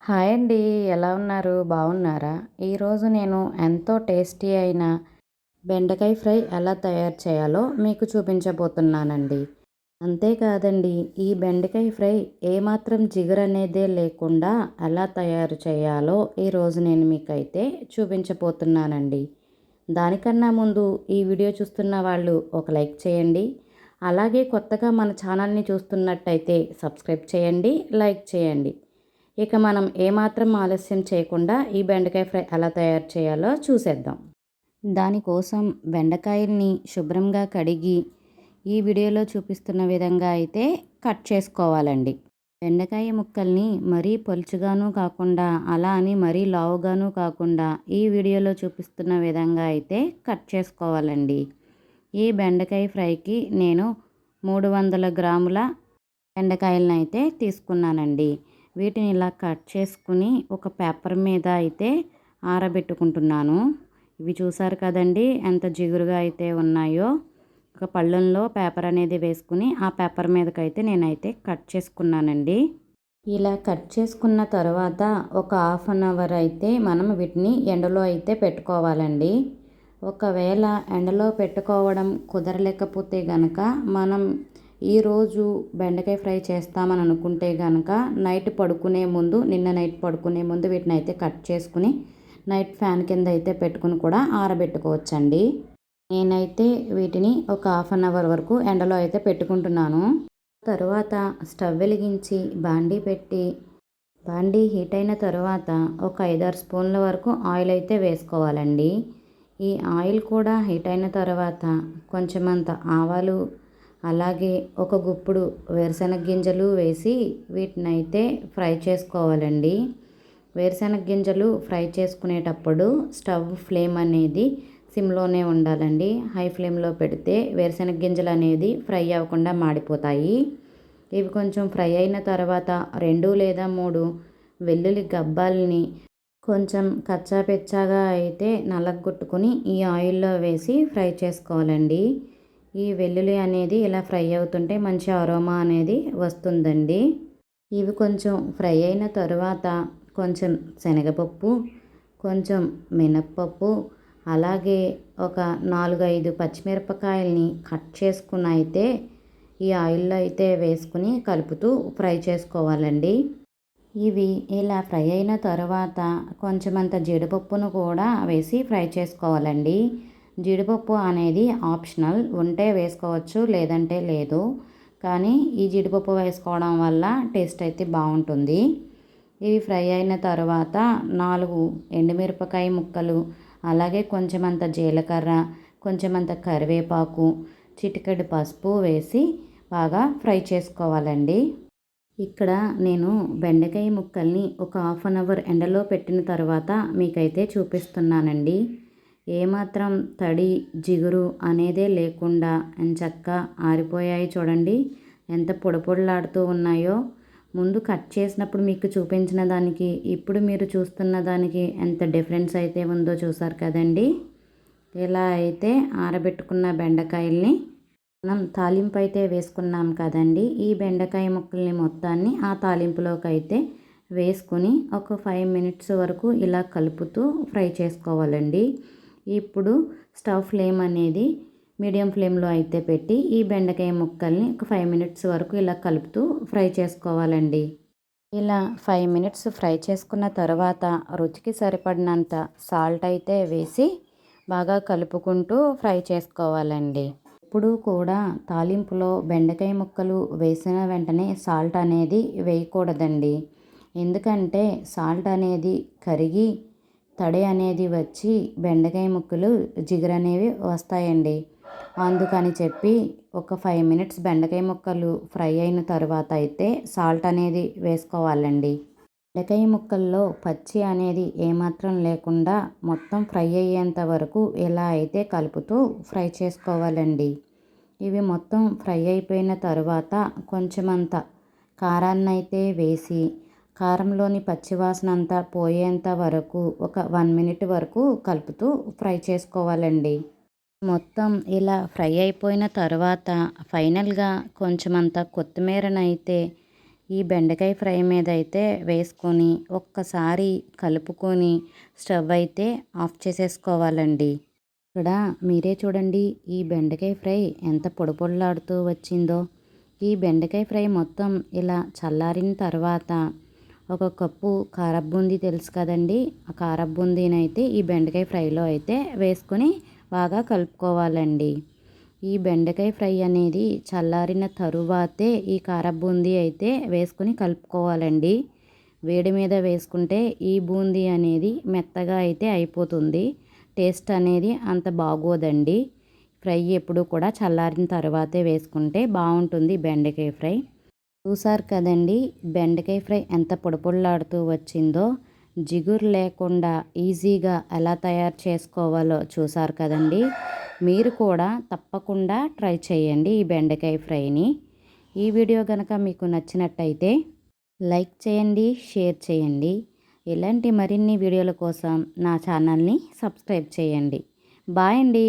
Hi అండి. ఎలా ఉన్నారు? బాగున్నారా? ఈరోజు నేను ఎంతో టేస్టీ అయిన బెండకాయ ఫ్రై ఎలా తయారు చేయాలో మీకు చూపించబోతున్నానండి. అంతేకాదండి, ఈ బెండకాయ ఫ్రై ఏమాత్రం జిగురనేదే లేకుండా ఎలా తయారు చేయాలో ఈరోజు నేను మీకైతే చూపించబోతున్నానండి. దానికన్నా ముందు ఈ వీడియో చూస్తున్న వాళ్ళు ఒక లైక్ చేయండి. అలాగే కొత్తగా మన ఛానల్ని చూస్తున్నట్టయితే సబ్స్క్రైబ్ చేయండి, లైక్ చేయండి. ఇక మనం ఏమాత్రం ఆలస్యం చేయకుండా ఈ బెండకాయ ఫ్రై ఎలా తయారు చేయాలో చూసేద్దాం. దానికోసం బెండకాయల్ని శుభ్రంగా కడిగి ఈ వీడియోలో చూపిస్తున్న విధంగా అయితే కట్ చేసుకోవాలండి. బెండకాయ ముక్కల్ని మరీ పలుచుగాను కాకుండా అలా అని మరీ లావుగాను కాకుండా ఈ వీడియోలో చూపిస్తున్న విధంగా అయితే కట్ చేసుకోవాలండి. ఈ బెండకాయ ఫ్రైకి నేను 300 గ్రాముల బెండకాయలను అయితే తీసుకున్నానండి. వీటిని ఇలా కట్ చేసుకుని ఒక పేపర్ మీద అయితే ఆరబెట్టుకుంటున్నాను. ఇవి చూసారు కదండి ఎంత జిగురుగా అయితే ఉన్నాయో. ఒక పళ్ళెంలో పేపర్ అనేది వేసుకుని ఆ పేపర్ మీదకైతే నేనైతే కట్ చేసుకున్నానండి. ఇలా కట్ చేసుకున్న తర్వాత ఒక హాఫ్ అన్ అవర్ అయితే మనం వీటిని ఎండలో అయితే పెట్టుకోవాలండి. ఒకవేళ ఎండలో పెట్టుకోవడం కుదరలేకపోతే గనక మనం ఈరోజు బెండకాయ ఫ్రై చేస్తామని అనుకుంటే కనుక నిన్న నైట్ పడుకునే ముందు వీటిని అయితే కట్ చేసుకుని నైట్ ఫ్యాన్ కింద అయితే పెట్టుకుని కూడా ఆరబెట్టుకోవచ్చండి. నేనైతే వీటిని ఒక హాఫ్ అన్ అవర్ వరకు ఎండలో అయితే పెట్టుకుంటున్నాను. తర్వాత స్టవ్ వెలిగించి బాండీ పెట్టి బాండీ హీట్ అయిన తర్వాత ఒక 5-6 స్పూన్ల వరకు ఆయిల్ అయితే వేసుకోవాలండి. ఈ ఆయిల్ కూడా హీట్ అయిన తర్వాత కొంచెమంత ఆవాలు, అలాగే ఒక గుప్పుడు వేరుశనగ గింజలు వేసి వీటినైతే ఫ్రై చేసుకోవాలండి. వేరుశనగ గింజలు ఫ్రై చేసుకునేటప్పుడు స్టవ్ ఫ్లేమ్ అనేది సిమ్లోనే ఉండాలండి. హై ఫ్లేమ్లో పెడితే వేరుశనగ గింజలు అనేది ఫ్రై అవ్వకుండా మాడిపోతాయి. ఇవి కొంచెం ఫ్రై అయిన తర్వాత 2 లేదా 3 వెల్లుల్లి గబ్బాలని కొంచెం కచ్చాపెచ్చాగా అయితే నలగొట్టుకుని ఈ ఆయిల్లో వేసి ఫ్రై చేసుకోవాలండి. ఈ వెల్లుల్లి అనేది ఇలా ఫ్రై అవుతుంటే మంచి అరోమా అనేది వస్తుందండి. ఇవి కొంచెం ఫ్రై అయిన తర్వాత కొంచెం శనగపప్పు, కొంచెం మినప్పప్పు, అలాగే ఒక 4-5 పచ్చిమిరపకాయల్ని కట్ చేసుకుని అయితే ఈ ఆయిల్లో అయితే వేసుకుని కలుపుతూ ఫ్రై చేసుకోవాలండి. ఇవి ఇలా ఫ్రై అయిన తర్వాత కొంచెమంత జీడిపప్పును కూడా వేసి ఫ్రై చేసుకోవాలండి. జీడిపప్పు అనేది ఆప్షనల్, ఉంటే వేసుకోవచ్చు లేదంటే లేదు. కానీ ఈ జీడిపప్పు వేసుకోవడం వల్ల టేస్ట్ అయితే బాగుంటుంది. ఇవి ఫ్రై అయిన తర్వాత 4 ఎండుమిరపకాయ ముక్కలు, అలాగే కొంచెమంత జీలకర్ర, కొంచెమంత కరివేపాకు, చిటికెడు పసుపు వేసి బాగా ఫ్రై చేసుకోవాలండి. ఇక్కడ నేను బెండకాయ ముక్కల్ని ఒక హాఫ్ అన్ అవర్ ఎండలో పెట్టిన తర్వాత మీకైతే చూపిస్తున్నానండి. ఏమాత్రం తడి జిగురు అనేదే లేకుండా ఎంచక్కా ఆరిపోయాయి చూడండి, ఎంత పొడిలాడుతూ ఉన్నాయో. ముందు కట్ చేసినప్పుడు మీకు చూపించిన దానికి ఇప్పుడు మీరు చూస్తున్న దానికి ఎంత డిఫరెన్స్ అయితే ఉందో చూసారు కదండి. ఇలా అయితే ఆరబెట్టుకున్న బెండకాయల్ని మనం తాలింపు అయితే వేసుకున్నాం కదండి. ఈ బెండకాయ ముక్కల్ని మొత్తాన్ని ఆ తాలింపులోకి అయితే వేసుకుని ఒక 5 మినిట్స్ వరకు ఇలా కలుపుతూ ఫ్రై చేసుకోవాలండి. ఇప్పుడు స్టవ్ ఫ్లేమ్ అనేది మీడియం ఫ్లేమ్లో అయితే పెట్టి ఈ బెండకాయ ముక్కల్ని ఒక 5 మినిట్స్ వరకు ఇలా కలుపుతూ ఫ్రై చేసుకోవాలండి. ఇలా 5 మినిట్స్ ఫ్రై చేసుకున్న తర్వాత రుచికి సరిపడినంత సాల్ట్ అయితే వేసి బాగా కలుపుకుంటూ ఫ్రై చేసుకోవాలండి. ఇప్పుడు కూడా తాలింపులో బెండకాయ ముక్కలు వేసిన వెంటనే సాల్ట్ అనేది వేయకూడదండి. ఎందుకంటే సాల్ట్ అనేది కరిగి తడి అనేది వచ్చి బెండకాయ ముక్కలు జిగురనేవి వస్తాయండి. అందుకని చెప్పి ఒక 5 మినిట్స్ బెండకాయ ముక్కలు ఫ్రై అయిన తర్వాత అయితే సాల్ట్ అనేది వేసుకోవాలండి. బెండకాయ ముక్కల్లో పచ్చి అనేది ఏమాత్రం లేకుండా మొత్తం ఫ్రై అయ్యేంత వరకు ఇలా అయితే కలుపుతూ ఫ్రై చేసుకోవాలండి. ఇవి మొత్తం ఫ్రై అయిపోయిన తర్వాత కొంచెమంత కారాన్ని అయితే వేసి కారంలోని పచ్చివాసన అంతా పోయేంత వరకు ఒక 1 మినిట్ వరకు కలుపుతూ ఫ్రై చేసుకోవాలండి. మొత్తం ఇలా ఫ్రై అయిపోయిన తర్వాత ఫైనల్గా కొంచెమంత కొత్తిమీరనైతే ఈ బెండకాయ ఫ్రై మీద అయితే వేసుకొని ఒక్కసారి కలుపుకొని స్టవ్ అయితే ఆఫ్ చేసేసుకోవాలండి. ఇక్కడ మీరే చూడండి, ఈ బెండకాయ ఫ్రై ఎంత పొడి పొడిలాడుతూ వచ్చిందో. ఈ బెండకాయ ఫ్రై మొత్తం ఇలా చల్లారిన తర్వాత ఒక కప్పు కారపు బూందీ తెలుసు కదండి, ఆ కారపు బూందీనైతే ఈ బెండకాయ ఫ్రైలో అయితే వేసుకొని బాగా కలుపుకోవాలండి. ఈ బెండకాయ ఫ్రై అనేది చల్లారిన తరువాతే ఈ కారపు బూందీ అయితే వేసుకొని కలుపుకోవాలండి. వేడి మీద వేసుకుంటే ఈ బూందీ అనేది మెత్తగా అయితే అయిపోతుంది. టేస్ట్ అనేది అంత బాగోదండి. ఫ్రై ఎప్పుడు కూడా చల్లారిన తర్వాతే వేసుకుంటే బాగుంటుంది బెండకాయ ఫ్రై. చూసారు కదండి, బెండకాయ ఫ్రై ఎంత పొడి పొడిలాడుతూ వచ్చిందో. జిగురు లేకుండా ఈజీగా ఎలా తయారు చేసుకోవాలో చూసారు కదండి. మీరు కూడా తప్పకుండా ట్రై చేయండి ఈ బెండకాయ ఫ్రైని. ఈ వీడియో కనుక మీకు నచ్చినట్టయితే లైక్ చేయండి, షేర్ చేయండి. ఇలాంటి మరిన్ని వీడియోల కోసం నా ఛానల్ని సబ్స్క్రైబ్ చేయండి. బాయ్ అండి.